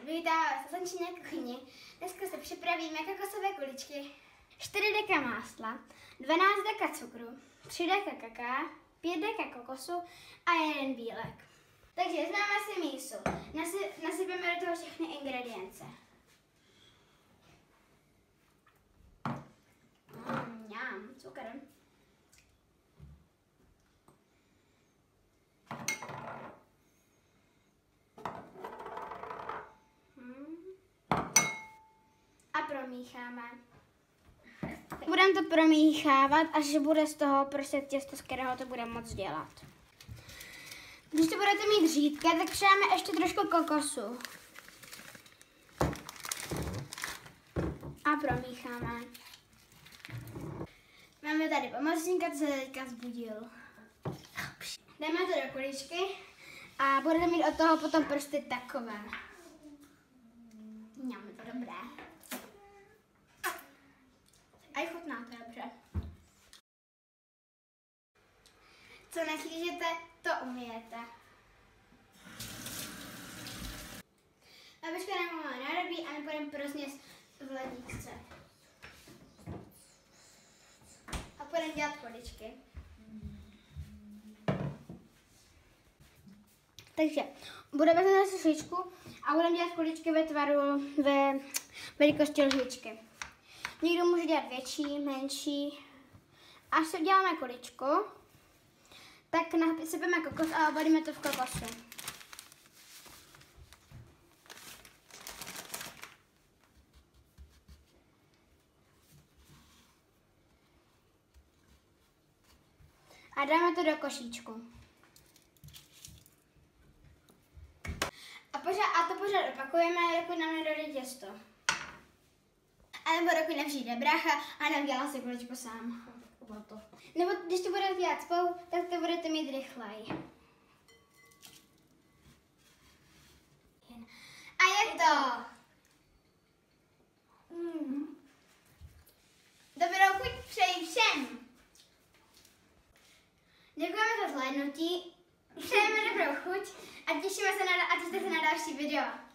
vítám vás v slunečné kuchyni. Dneska se připravíme kokosové kuličky. 4 deka másla, 12 deka cukru, 3 deka kaká, 5 deka kokosu a 1 bílek. Takže vezmeme si mísu, nasypeme do toho všechny ingredience. Mňam, cukr. A promícháme. Budeme to promíchávat, až bude z toho prostě těsto, z kterého to budeme moc dělat. Když to budete mít řídké, tak přidáme ještě trošku kokosu. A promícháme. Máme tady pomocníka, co se teďka vzbudil. Dáme to do kuličky a budete mít od toho potom prsty takové. Mňam, je to dobré. A i chutná to dobře. Co neslížete, to umíjete. Babička nám máme nádobí a my budeme proznět v ledničce. A budeme dělat kuličky. Takže budeme vzít sušičku a budeme dělat kuličky ve tvaru, ve velikosti lžičky. Někdo může dělat větší, menší. Až se uděláme kuličku, tak nasypeme kokos a obalíme to v kokosu. A dáme to do košíčku. A to pořád opakujeme, dokud nám nedojde těsto. A nebo dokud nepřijde brácha a neudělá si kuličku sám. Nebo když to budete dělat spolu, tak to budete mít rychleji. A je to! Dobrou chuť přeji všem! Děkujeme za zhlédnutí, přejeme dobrou chuť a těšíme se na další video.